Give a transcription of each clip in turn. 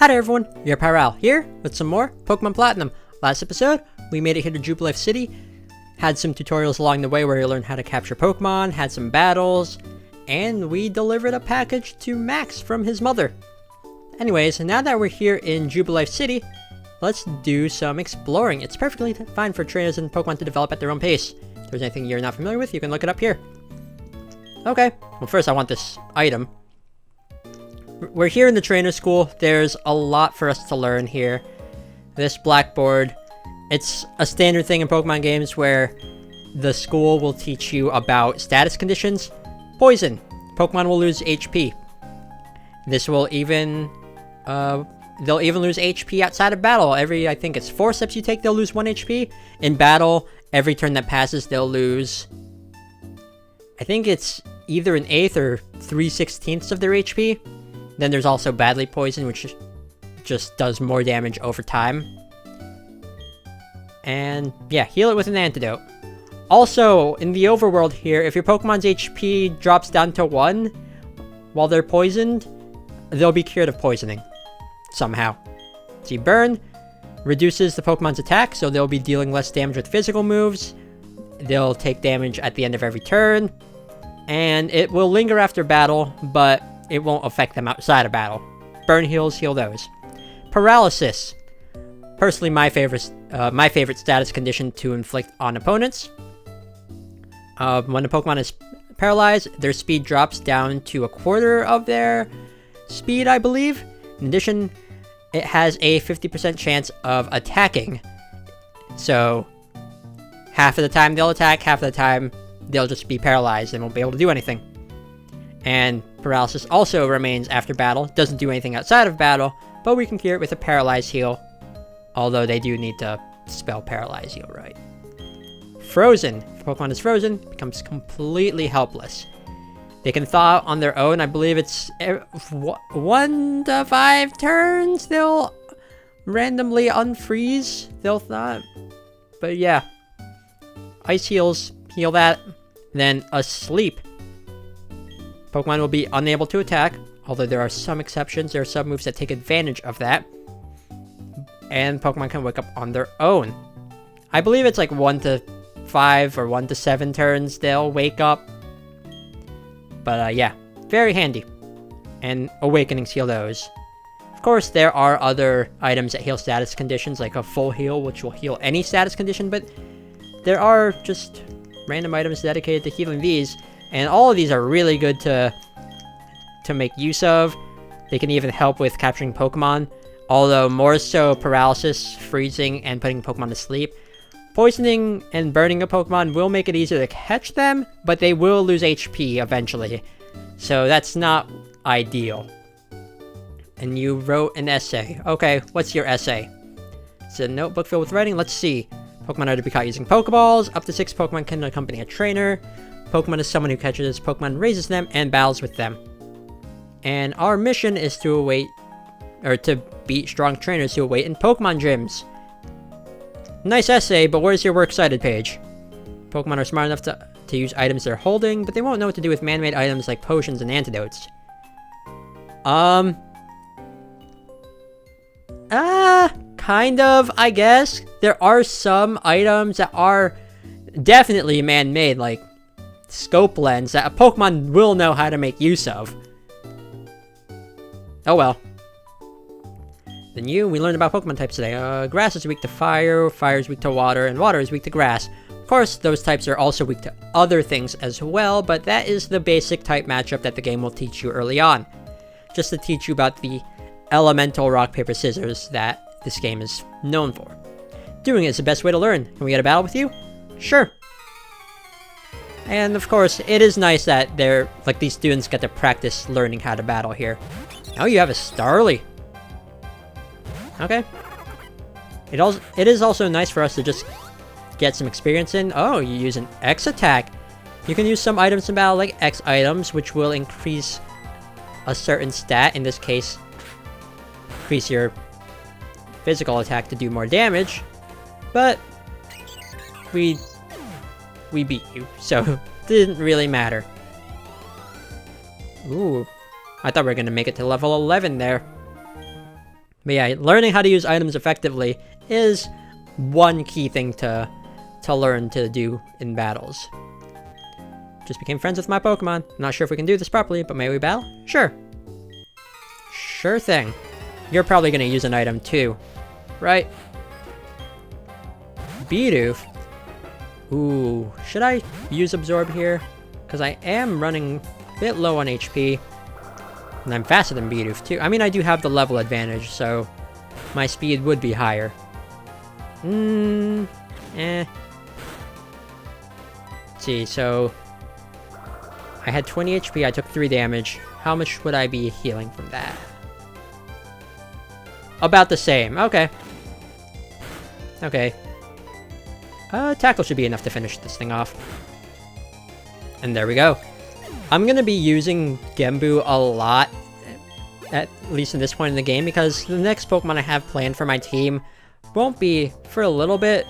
Hi there everyone, your Pyral here with some more Pokemon Platinum. Last episode, we made it here to Jubilife City, had some tutorials along the way where we learned how to capture Pokemon, had some battles, and we delivered a package to Max from his mother. Anyways, now that we're here in Jubilife City, let's do some exploring. It's perfectly fine for trainers and Pokemon to develop at their own pace. If there's anything you're not familiar with, you can look it up here. Okay, well first I want this item. We're here in the trainer school. There's a lot for us to learn here. This blackboard, it's a standard thing in Pokemon games where the school will teach you about status conditions. Poison. Pokemon will lose HP. This will even, they'll even lose HP outside of battle. I think it's 4 steps you take, they'll lose 1 HP. In battle, every turn that passes, they'll lose, I think it's either an 1/8 or 3/16 of their HP. Then there's also Badly Poison, which just does more damage over time. And yeah, heal it with an antidote. Also, in the overworld here, if your Pokemon's HP drops down to 1 while they're poisoned, they'll be cured of poisoning. Somehow. See, Burn reduces the Pokemon's attack, so they'll be dealing less damage with physical moves. They'll take damage at the end of every turn. And it will linger after battle, but it won't affect them outside of battle. Burn heals, heal those. Paralysis. Personally, my favorite status condition to inflict on opponents. When a Pokemon is paralyzed, their speed drops down to 1/4 of their speed, I believe. In addition, it has a 50% chance of attacking. So, half of the time they'll attack, half of the time they'll just be paralyzed and won't be able to do anything. And paralysis also remains after battle. Doesn't do anything outside of battle, but we can cure it with a Paralyze heal. Although they do need to spell Paralyze heal right. Frozen. If Pokemon is frozen, becomes completely helpless. They can thaw out on their own. I believe it's 1 to 5 turns they'll randomly unfreeze. They'll thaw. But yeah. Ice heals. Heal that. Then Asleep. Pokemon will be unable to attack, although there are some exceptions. There are some moves that take advantage of that. And Pokemon can wake up on their own. I believe it's like 1 to 5 or 1 to 7 turns they'll wake up. But yeah, very handy. And Awakenings heal those. Of course, there are other items that heal status conditions, like a Full Heal, which will heal any status condition, but there are just random items dedicated to healing these. And all of these are really good to make use of. They can even help with capturing Pokemon, although more so paralysis, freezing, and putting Pokemon to sleep. Poisoning and burning a Pokemon will make it easier to catch them, but they will lose HP eventually. So that's not ideal. And you wrote an essay. Okay, what's your essay? It's a notebook filled with writing. Let's see. Pokemon are to be caught using Pokeballs. Up to 6 Pokemon can accompany a trainer. Pokemon is someone who catches Pokemon, raises them, and battles with them. And our mission is to beat strong trainers who await in Pokemon gyms. Nice essay, but where's your works cited page? Pokemon are smart enough to use items they're holding, but they won't know what to do with man-made items like potions and antidotes. Kind of, I guess. There are some items that are definitely man-made, like Scope Lens, that a Pokemon will know how to make use of. Oh well. Then we learned about Pokemon types today. Grass is weak to fire is weak to water, and water is weak to grass. Of course, those types are also weak to other things as well, but that is the basic type matchup that the game will teach you early on. Just to teach you about the elemental rock, paper, scissors that this game is known for. Doing it is the best way to learn. Can we get a battle with you? Sure. And of course, it is nice that these students get to practice learning how to battle here. Now you have a Starly. Okay. It is also nice for us to just get some experience in. Oh, you use an X attack. You can use some items in battle like X items, which will increase a certain stat. In this case, increase your physical attack to do more damage. But we beat you, so it didn't really matter. Ooh, I thought we were gonna make it to level 11 there. But yeah, learning how to use items effectively is one key thing to learn to do in battles. Just became friends with my Pokemon. I'm not sure if we can do this properly, but may we battle? Sure. Sure thing. You're probably going to use an item too, right? Bidoof. Ooh, should I use Absorb here? Because I am running a bit low on HP. And I'm faster than Bidoof too. I mean, I do have the level advantage, so my speed would be higher. Let's see, so I had 20 HP, I took 3 damage. How much would I be healing from that? About the same, okay. Okay. Tackle should be enough to finish this thing off. And there we go. I'm gonna be using Genbu a lot, at least in this point in the game, because the next Pokemon I have planned for my team won't be for a little bit.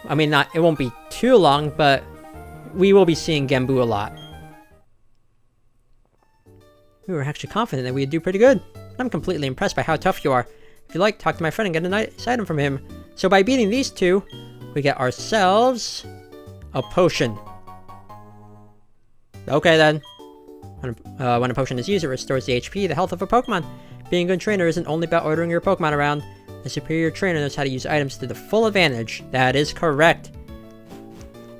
I mean, it won't be too long, but we will be seeing Genbu a lot. We were actually confident that we'd do pretty good. I'm completely impressed by how tough you are. If you like, talk to my friend and get a nice item from him. So by beating these two, we get ourselves a potion. Okay then. When a potion is used, it restores the HP, the health of a Pokemon. Being a good trainer isn't only about ordering your Pokemon around. A superior trainer knows how to use items to the full advantage. That is correct.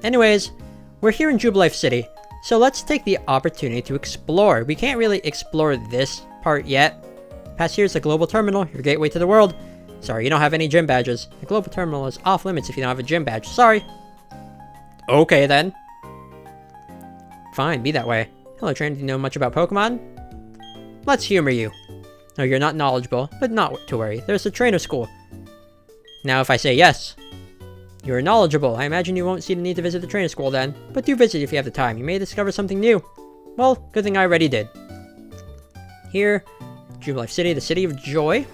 Anyways, we're here in Jubilife City, so let's take the opportunity to explore. We can't really explore this part yet. Past here is the global terminal, your gateway to the world. Sorry, you don't have any gym badges. The global terminal is off limits if you don't have a gym badge. Sorry. Okay then. Fine, be that way. Hello, trainer. Do you know much about Pokemon? Let's humor you. No, you're not knowledgeable, but not to worry. There's a trainer school. Now, if I say yes, you're knowledgeable. I imagine you won't see the need to visit the trainer school then, but do visit if you have the time. You may discover something new. Well, good thing I already did. Here, Jubilife City, the city of joy.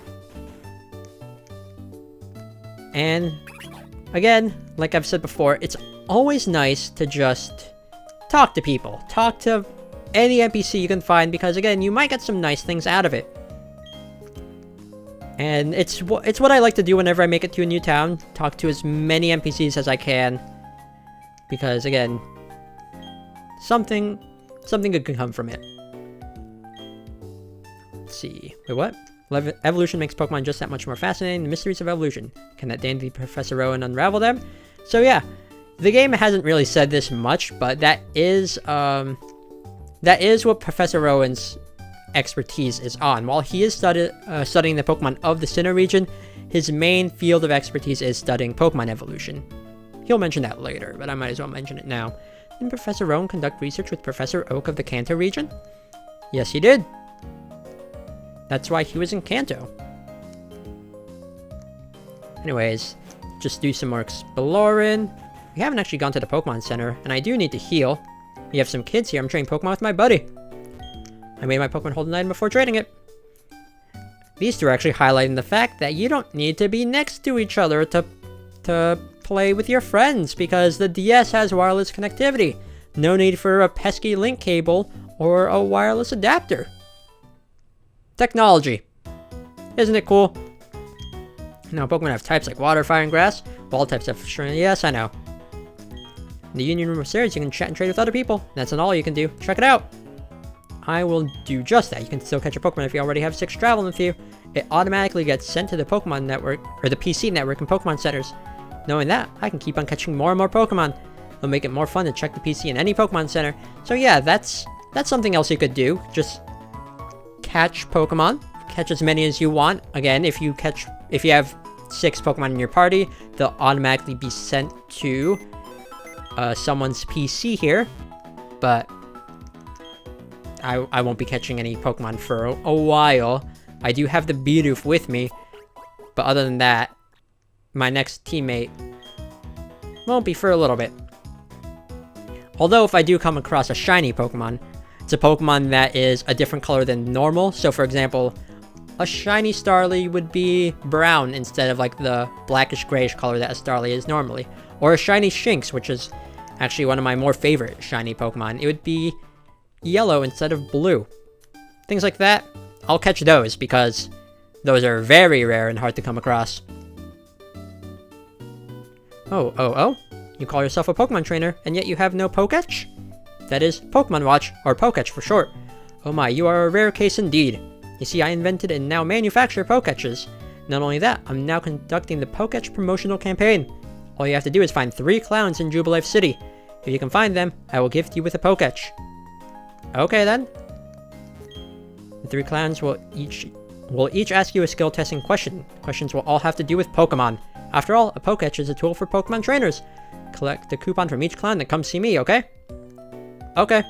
And, again, like I've said before, it's always nice to just talk to people. Talk to any NPC you can find, because, again, you might get some nice things out of it. And it's what I like to do whenever I make it to a new town. Talk to as many NPCs as I can. Because, again, something good can come from it. Let's see. Wait, what? Evolution makes Pokemon just that much more fascinating. The mysteries of evolution. Can that dandy Professor Rowan unravel them? So, yeah. The game hasn't really said this much, but that is what Professor Rowan's expertise is on. While he is studying the Pokemon of the Sinnoh region, his main field of expertise is studying Pokemon evolution. He'll mention that later, but I might as well mention it now. Didn't Professor Rowan conduct research with Professor Oak of the Kanto region? Yes, he did. That's why he was in Kanto. Anyways, just do some more exploring. We haven't actually gone to the Pokemon Center, and I do need to heal. We have some kids here. I'm training Pokemon with my buddy. I made my Pokemon hold an item before trading it. These two are actually highlighting the fact that you don't need to be next to each other to play with your friends, because the DS has wireless connectivity. No need for a pesky link cable or a wireless adapter. Technology. Isn't it cool? Now, Pokemon have types like water, fire, and grass. All types have strength. Yes, I know. In the Union Room upstairs, you can chat and trade with other people. That's not all you can do. Check it out. I will do just that. You can still catch a Pokemon if you already have 6 traveling with you. It automatically gets sent to the Pokemon network, or the PC network in Pokemon centers. Knowing that, I can keep on catching more and more Pokemon. It'll make it more fun to check the PC in any Pokemon center. So yeah, that's something else you could do. Just catch Pokemon. Catch as many as you want. Again, if you have 6 Pokemon in your party, they'll automatically be sent to someone's PC here. But I won't be catching any Pokemon for a while. I do have the Bidoof with me, but other than that, my next teammate won't be for a little bit. Although if I do come across a shiny Pokemon, it's a Pokemon that is a different color than normal. So for example, a shiny Starly would be brown instead of like the blackish grayish color that a Starly is normally. Or a shiny Shinx, which is actually one of my more favorite shiny Pokemon. It would be yellow instead of blue. Things like that, I'll catch those because Those are very rare and hard to come across. Oh. You call yourself a Pokemon trainer, and yet you have no Poketch? That is Pokemon Watch, or Poketch for short. Oh my, you are a rare case indeed. You see, I invented and now manufacture Poketches. Not only that, I'm now conducting the Poketch promotional campaign. All you have to do is find 3 clowns in Jubilife City. If you can find them, I will gift you with a Poketch. Okay then. The 3 clowns will each ask you a skill testing question. Questions will all have to do with Pokemon. After all, a Poketch is a tool for Pokemon trainers. Collect a coupon from each clown that comes see me, okay? Okay.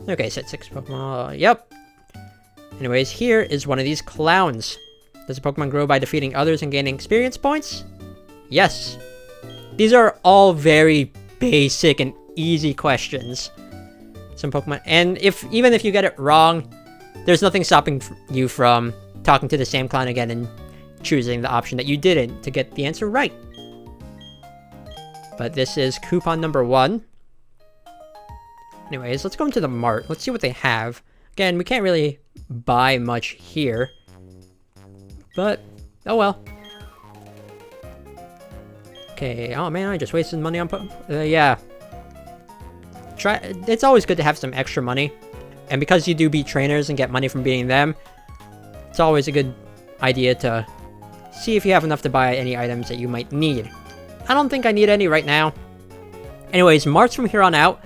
Okay, set 6 Pokemon. Yep. Anyways, here is one of these clowns. Does a Pokemon grow by defeating others and gaining experience points? Yes. These are all very basic and easy questions. Some Pokemon, and even if you get it wrong, there's nothing stopping you from talking to the same clown again and choosing the option that you didn't to get the answer right. But this is coupon number 1. Anyways, let's go into the mart. Let's see what they have. Again, we can't really buy much here. But, oh well. Okay, oh man, I just wasted money on yeah. It's always good to have some extra money. And because you do beat trainers and get money from beating them, it's always a good idea to see if you have enough to buy any items that you might need. I don't think I need any right now. Anyways, marts from here on out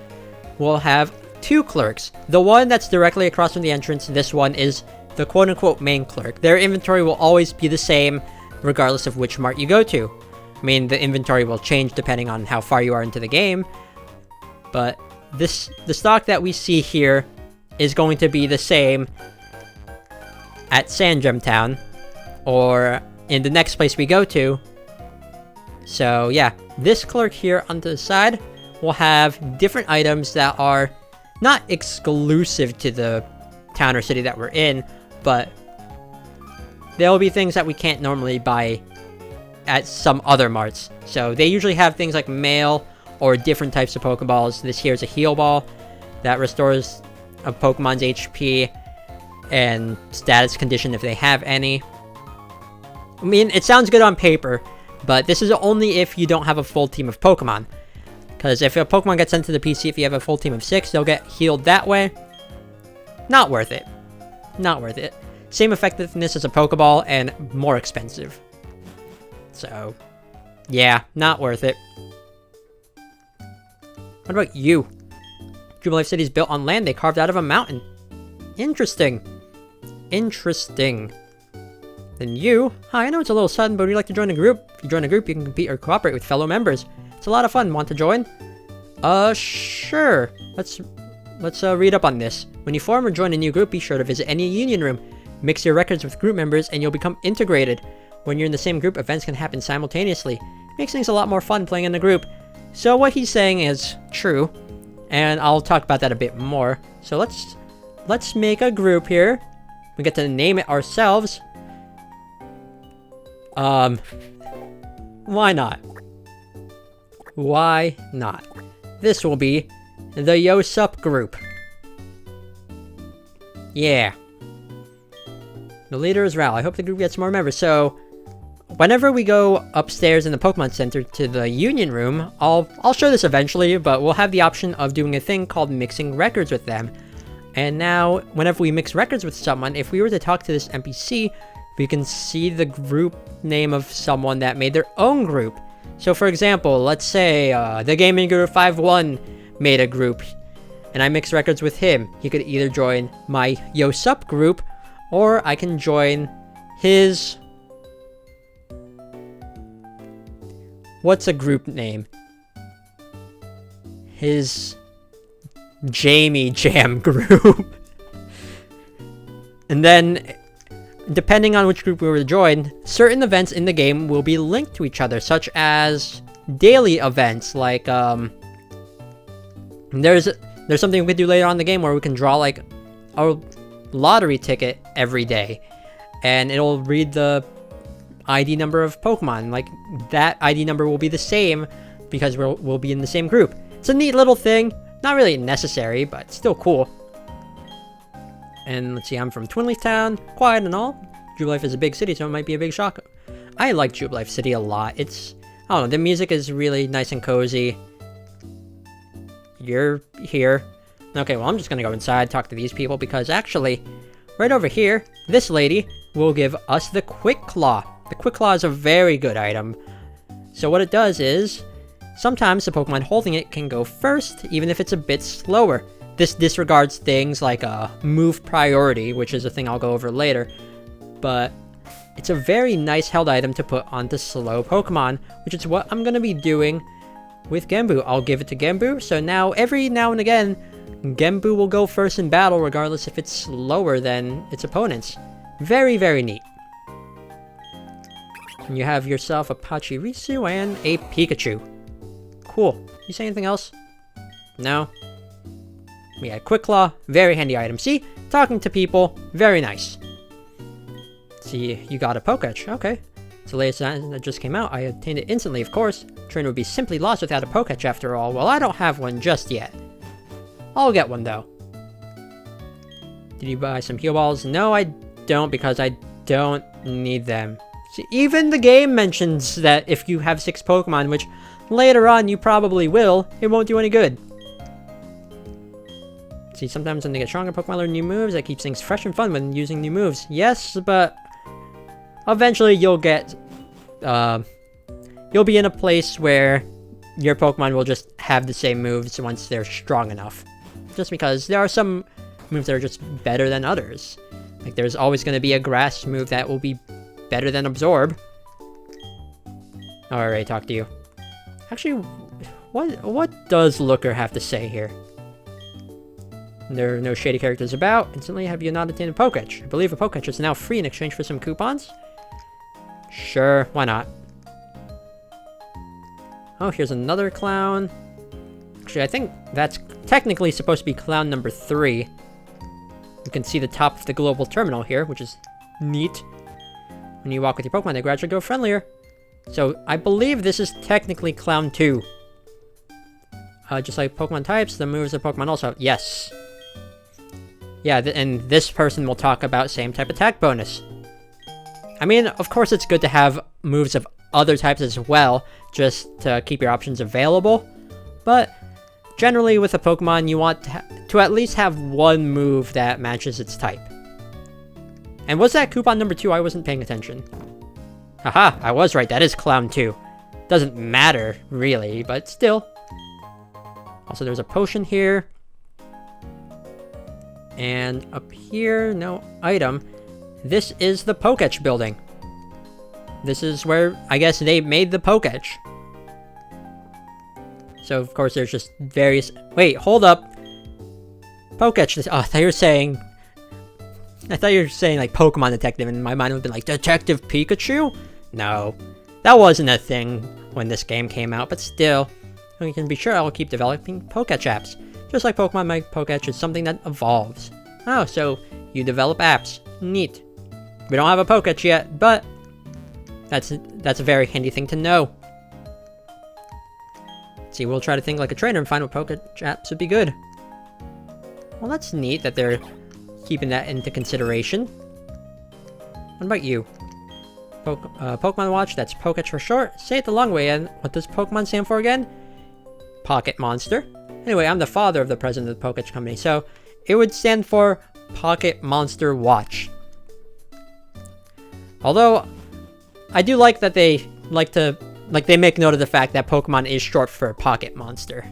will have 2 clerks. The one that's directly across from the entrance, this one is the quote-unquote main clerk. Their inventory will always be the same regardless of which mart you go to. I mean, the inventory will change depending on how far you are into the game, but the stock that we see here is going to be the same at Sandgem Town or in the next place we go to. So yeah, this clerk here on the side will have different items that are not exclusive to the town or city that we're in, but there will be things that we can't normally buy at some other marts. So they usually have things like mail or different types of Pokeballs. This here is a heal ball that restores a Pokemon's HP and status condition if they have any. I mean, it sounds good on paper, but this is only if you don't have a full team of Pokemon. Because if a Pokemon gets sent to the PC, if you have a full team of 6, they'll get healed that way. Not worth it. Not worth it. Same effectiveness as a Pokeball and more expensive. So, yeah, not worth it. What about you? Jubilife City is built on land they carved out of a mountain. Interesting. Interesting. Then you, hi, I know it's a little sudden, but would you like to join a group? If you join a group, you can compete or cooperate with fellow members. It's a lot of fun. Want to join? Sure. Let's read up on this. When you form or join a new group, be sure to visit any union room. Mix your records with group members and you'll become integrated. When you're in the same group, events can happen simultaneously. It makes things a lot more fun playing in a group. So what he's saying is true, and I'll talk about that a bit more. So let's make a group here. We get to name it ourselves. Why not? Why not? This will be the Yo Sup group. Yeah. The leader is Ral. I hope the group gets more members. So, whenever we go upstairs in the Pokemon Center to the Union Room, I'll show this eventually, but we'll have the option of doing a thing called mixing records with them. And now, whenever we mix records with someone, if we were to talk to this NPC, we can see the group name of someone that made their own group. So for example, let's say the Gaming Guru 51 made a group, and I mix records with him. He could either join my Yo Sup group, or I can join his... What's a group name? His Jamie Jam group. And then, depending on which group we were to join, certain events in the game will be linked to each other, such as daily events, like, there's something we can do later on in the game where we can draw, like, a lottery ticket every day, and it'll read the ID number of Pokemon. Like, that ID number will be the same because we'll be in the same group. It's a neat little thing, not really necessary, but still cool. And let's see, I'm from Twinleaf Town, quiet and all. Jubilife is a big city, so it might be a big shock. I like Jubilife City a lot. It's, I don't know, the music is really nice and cozy. You're here. Okay, well, I'm just gonna go inside, talk to these people, because actually, right over here, this lady will give us the Quick Claw. The Quick Claw is a very good item. So what it does is, sometimes the Pokemon holding it can go first, even if it's a bit slower. This disregards things like move priority, which is a thing I'll go over later. But it's a very nice held item to put onto slow Pokemon, which is what I'm going to be doing with Genbu. I'll give it to Genbu, so now every now and again, Genbu will go first in battle regardless if it's slower than its opponents. Very, very neat. And you have yourself a Pachirisu and a Pikachu. Cool. You say anything else? No? We had Quick Claw, very handy item. See? Talking to people, very nice. See, you got a Pokédex. Okay. It's the latest that just came out. I obtained it instantly, of course. Trainer would be simply lost without a Pokédex after all. Well, I don't have one just yet. I'll get one, though. Did you buy some heal balls? No, I don't, because I don't need them. See, even the game mentions that if you have 6 Pokemon, which later on you probably will, it won't do any good. See, sometimes when they get stronger, Pokemon learn new moves. That keeps things fresh and fun when using new moves. Yes, but eventually you'll get, you'll be in a place where your Pokemon will just have the same moves once they're strong enough. Just because there are some moves that are just better than others. Like, there's always going to be a grass move that will be better than Absorb. Alright, talk to you. Actually, what does Looker have to say here? There are no shady characters about. Instantly, have you not obtained a Pokédex? I believe a Pokédex is now free in exchange for some coupons. Sure, why not? Oh, here's another clown. Actually, I think that's technically supposed to be clown number 3. You can see the top of the global terminal here, which is neat. When you walk with your Pokemon, they gradually grow friendlier. So, I believe this is technically clown 2. Just like Pokemon types, the moves of Pokemon also. Yes. Yeah, and this person will talk about same type attack bonus. I mean, of course it's good to have moves of other types as well, just to keep your options available. But generally with a Pokemon, you want to at least have one move that matches its type. And was that coupon number 2? I wasn't paying attention. Haha, I was right, that is clown 2. Doesn't matter, really, but still. Also, there's a potion here. And up here, no item. This is the Pokédex building. This is where, I guess, they made the Pokédex. So, of course, there's just various... Wait, hold up. Pokédex... Oh, I thought you were saying... like, Pokemon Detective, and my mind would have been like, Detective Pikachu? No. That wasn't a thing when this game came out, but still... You can be sure I'll keep developing Pokédex apps. Just like Pokemon, my Pokédex is something that evolves. Oh, so you develop apps. Neat. We don't have a Pokédex yet, but that's a very handy thing to know. See, we'll try to think like a trainer and find what Pokédex apps would be good. Well, that's neat that they're keeping that into consideration. What about you? Pokemon Watch, that's Pokédex for short. Say it the long way, and what does Pokemon stand for again? Pocket Monster. Anyway, I'm the father of the president of the Pokédex company, so it would stand for Pocket Monster Watch. Although, I do like that they they make note of the fact that Pokemon is short for Pocket Monster.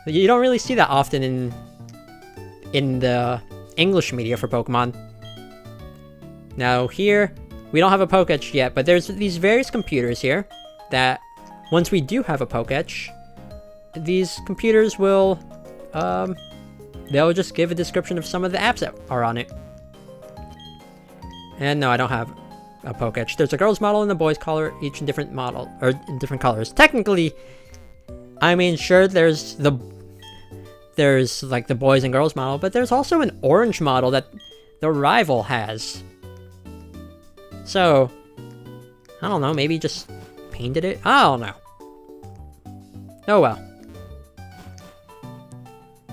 You don't really see that often in the English media for Pokemon. Now here, we don't have a Pokédex yet, but there's these various computers here that once we do have a Pokédex, these computers will, they'll just give a description of some of the apps that are on it. And no, I don't have a Pokédex. There's a girl's model and a boy's color, each in different model, or in different colors. Technically, I mean, sure, there's like the boys and girls model, but there's also an orange model that the rival has. So, I don't know, maybe just painted it? I don't know. Oh well.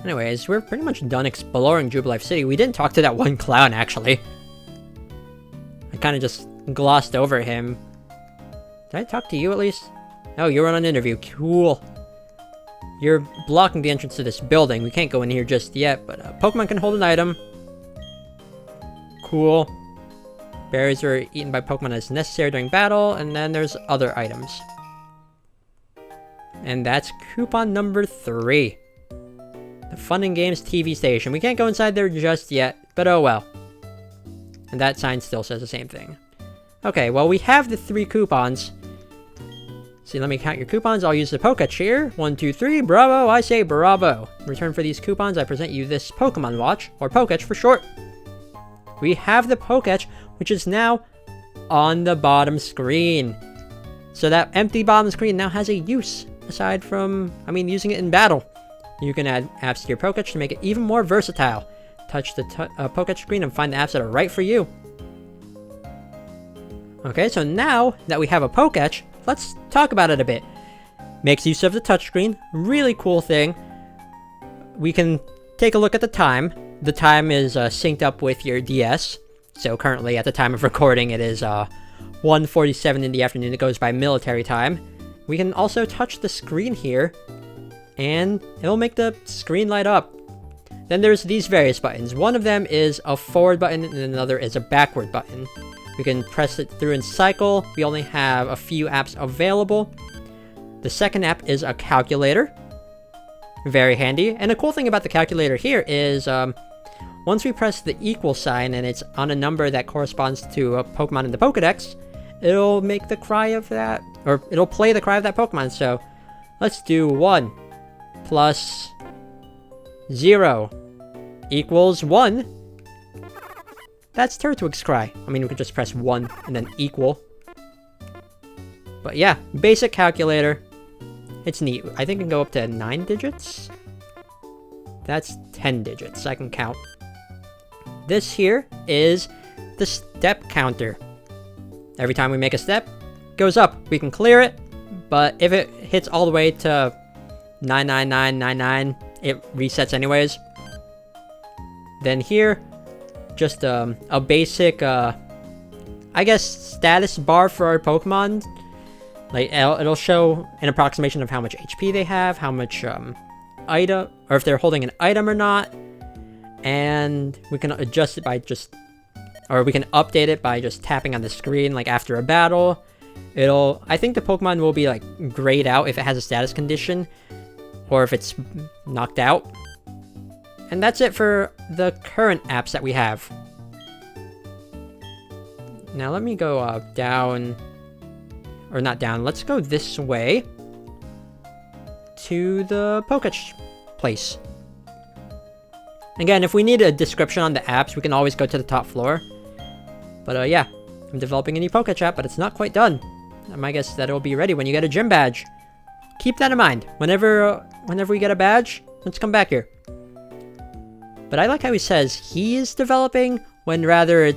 Anyways, we're pretty much done exploring Jubilife City. We didn't talk to that one clown, actually. kind of just glossed over him. Did I talk to you at least? Oh, you're on an interview. Cool. You're blocking the entrance to this building. We can't go in here just yet, but Pokemon can hold an item. Cool. Berries are eaten by Pokemon as necessary during battle, and then there's other items. And that's coupon number 3. The Fun and Games TV station. We can't go inside there just yet, but oh well. And that sign still says the same thing. Okay, well we have the 3 coupons. See, let me count your coupons. I'll use the Poketch here. 1, 2, 3. Bravo! I say bravo. In return for these coupons, I present you this Pokemon Watch, or Poketch for short. We have the Poketch, which is now on the bottom screen. So that empty bottom screen now has a use, aside from, using it in battle. You can add apps to your Poketch to make it even more versatile. Touch the Poketch screen and find the apps that are right for you. Okay, so now that we have a Poketch, let's talk about it a bit. Makes use of the touchscreen. Really cool thing. We can take a look at the time. The time is synced up with your DS. So currently, at the time of recording, it is 1:47 in the afternoon. It goes by military time. We can also touch the screen here, and it'll make the screen light up. Then there's these various buttons. One of them is a forward button, and another is a backward button. We can press it through and cycle. We only have a few apps available. The second app is a calculator. Very handy. And the cool thing about the calculator here is, once we press the equal sign and it's on a number that corresponds to a Pokemon in the Pokedex, it'll make the cry of that, or it'll play the cry of that Pokemon. So let's do 1 plus 0 equals 1. That's Turtwig's cry. We could just press 1 and then equal. But yeah, basic calculator. It's neat. I think it can go up to 9 digits. That's 10 digits. I can count. This here is the step counter. Every time we make a step, it goes up. We can clear it, but if it hits all the way to 99999, it resets anyways. Then here, just a basic, I guess, status bar for our Pokemon. Like, it'll show an approximation of how much HP they have, how much item, or if they're holding an item or not. And we can adjust it by or we can update it by just tapping on the screen, like after a battle. I think the Pokemon will be like grayed out if it has a status condition, or if it's knocked out. And that's it for the current apps that we have. Now let me go down, or not down, let's go this way to the Poketch place. Again, if we need a description on the apps, we can always go to the top floor. But yeah, I'm developing a new Poketch app, but it's not quite done. I guess that it'll be ready when you get a gym badge. Keep that in mind. Whenever we get a badge, let's come back here. But I like how he says he is developing, when rather,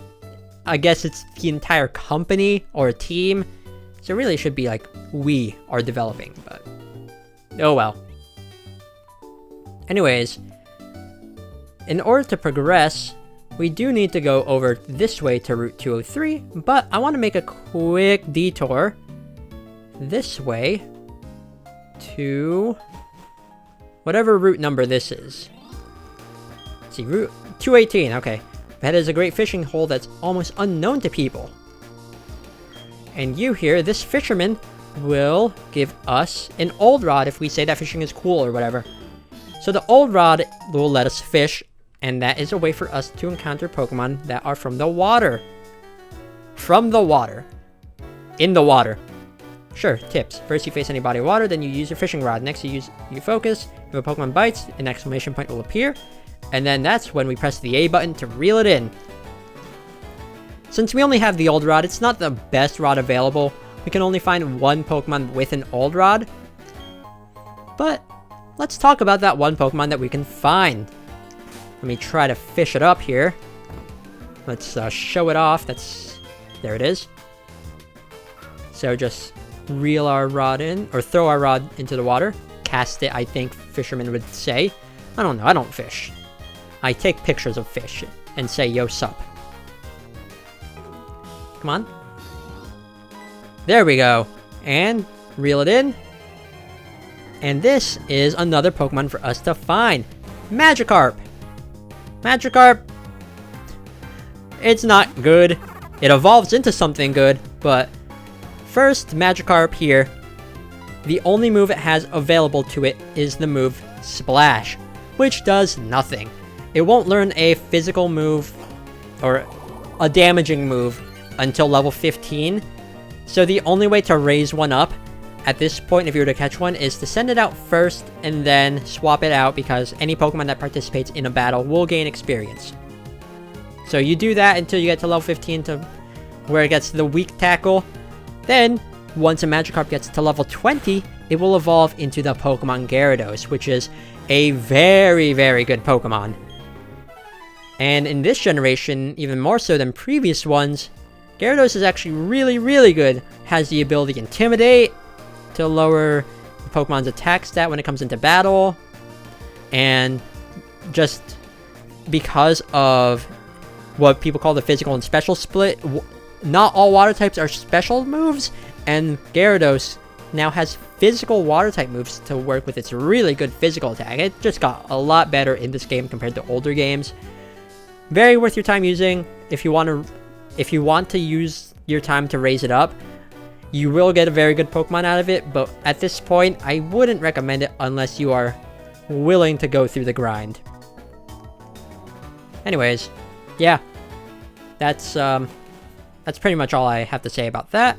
I guess it's the entire company or a team. So it really should be like, we are developing, but oh well. Anyways, in order to progress, we do need to go over this way to Route 203, but I want to make a quick detour this way to whatever route number this is. Let's see, Route 218, okay. That is a great fishing hole that's almost unknown to people. And you here, this fisherman, will give us an old rod if we say that fishing is cool or whatever. So the old rod will let us fish, and that is a way for us to encounter Pokemon that are from the water. From the water. In the water. Sure, tips. First you face any body of water, then you use your fishing rod. Next you focus. If a Pokemon bites, an exclamation point will appear. And then that's when we press the A button to reel it in. Since we only have the old rod, it's not the best rod available. We can only find one Pokemon with an old rod. But let's talk about that one Pokemon that we can find. Let me try to fish it up here. Let's show it off. There it is. So just reel our rod in, or throw our rod into the water. Cast it, I think fishermen would say. I don't know, I don't fish. I take pictures of fish and say, yo, sup. Come on. There we go. And reel it in. And this is another Pokemon for us to find. Magikarp. Magikarp. It's not good. It evolves into something good, but first, Magikarp here, the only move it has available to it is the move Splash, which does nothing. It won't learn a physical move or a damaging move until level 15, so the only way to raise one up at this point, if you were to catch one, is to send it out first and then swap it out, because any Pokemon that participates in a battle will gain experience. So you do that until you get to level 15 to where it gets the weak tackle. Then, once a Magikarp gets to level 20, it will evolve into the Pokemon Gyarados, which is a very, very good Pokemon. And in this generation, even more so than previous ones, Gyarados is actually really, really good. Has the ability Intimidate to lower the Pokemon's attack stat when it comes into battle. And just because of what people call the physical and special split, not all water types are special moves, and Gyarados now has physical water type moves to work with its really good physical attack. It just got a lot better in this game compared to older games. Very worth your time using. If you want to use your time to raise it up, you will get a very good Pokemon out of it, but at this point, I wouldn't recommend it unless you are willing to go through the grind. Anyways, yeah, that's pretty much all I have to say about that.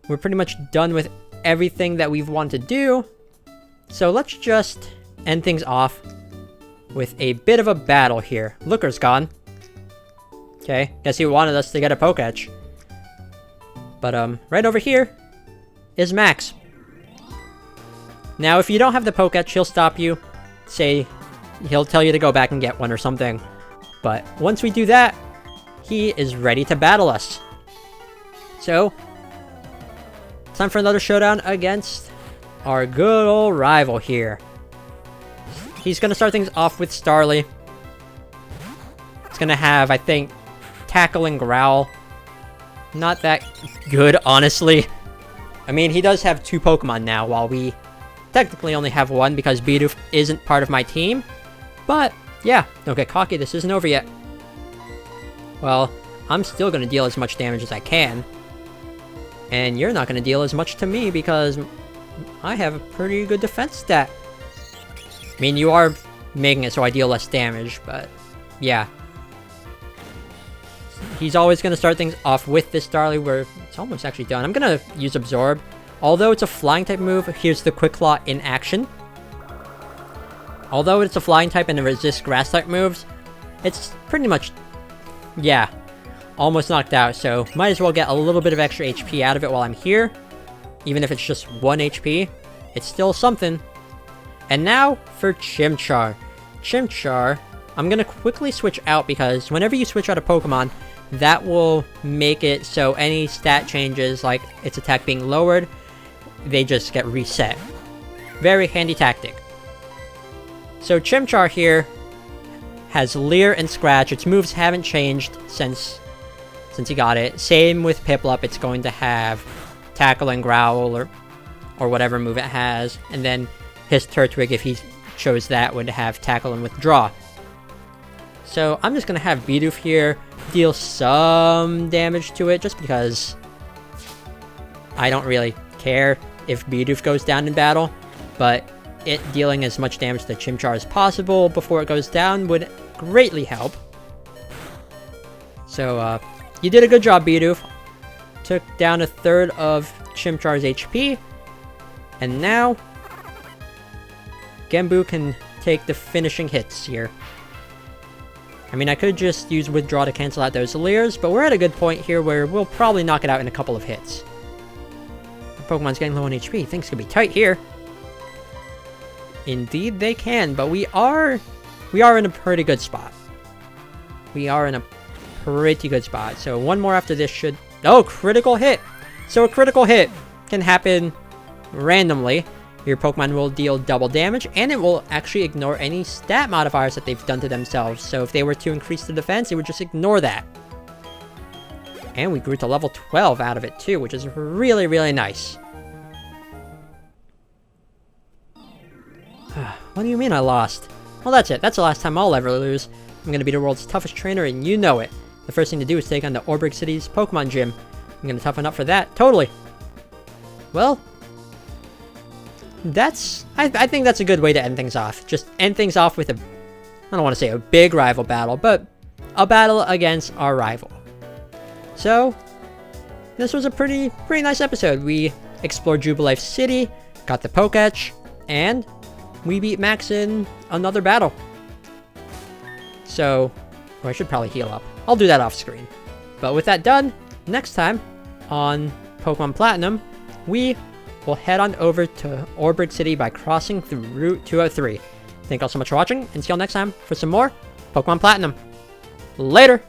We're pretty much done with everything that we've wanted to do, so let's just end things off with a bit of a battle here. Looker's gone. Okay, guess he wanted us to get a Poketch. But right over here is Max. Now, if you don't have the Poketch, he'll stop you. He'll tell you to go back and get one or something. But once we do that, he is ready to battle us. So, time for another showdown against our good old rival here. He's going to start things off with Starly. It's going to have, I think, Tackle and Growl. Not that good, honestly. I mean, he does have 2 Pokemon now, while we technically only have 1 because Bidoof isn't part of my team. But, yeah, don't get cocky, this isn't over yet. Well, I'm still going to deal as much damage as I can. And you're not going to deal as much to me because I have a pretty good defense stat. I mean, you are making it so I deal less damage, but yeah. He's always going to start things off with this Starly, where it's almost actually done. I'm going to use Absorb. Although it's a flying type move, here's the Quick Claw in action. Although it's a flying type and it resists grass type moves, it's pretty much, yeah, almost knocked out. So might as well get a little bit of extra HP out of it while I'm here. Even if it's just 1 HP, it's still something. And now for Chimchar. Chimchar, I'm going to quickly switch out because whenever you switch out a Pokemon, that will make it so any stat changes, like its attack being lowered, they just get reset. Very handy tactic. So Chimchar here has Leer and Scratch. Its moves haven't changed since he got it. Same with Piplup. It's going to have Tackle and Growl or whatever move it has. And then his Turtwig, if he chose that, would have Tackle and Withdraw. So I'm just going to have Bidoof here deal some damage to it just because I don't really care if Bidoof goes down in battle, but it dealing as much damage to Chimchar as possible before it goes down would greatly help. So, you did a good job, Bidoof. Took down 1/3 of Chimchar's HP. And now, Genbu can take the finishing hits here. I mean, I could just use Withdraw to cancel out those Leers, but we're at a good point here where we'll probably knock it out in a couple of hits. The Pokemon's getting low on HP. Things could be tight here. Indeed they can, but we are in a pretty good spot. We are in a pretty good spot. So one more after this should... Oh, critical hit! So a critical hit can happen randomly. Your Pokemon will deal double damage, and it will actually ignore any stat modifiers that they've done to themselves. So if they were to increase the defense, it would just ignore that. And we grew to level 12 out of it too, which is really, really nice. What do you mean I lost? Well, that's it. That's the last time I'll ever lose. I'm gonna be the world's toughest trainer, and you know it. The first thing to do is take on the Orbrick City's Pokemon Gym. I'm gonna toughen up for that. Totally. Well, I think that's a good way to end things off. Just end things off with I don't want to say a big rival battle, but a battle against our rival. So, this was a pretty nice episode. We explored Jubilife City, got the Poketch, and we beat Max in another battle. So, I should probably heal up. I'll do that off screen. But with that done, next time on Pokemon Platinum, we will head on over to Orbrick City by crossing through Route 203. Thank you all so much for watching, and see you all next time for some more Pokemon Platinum. Later!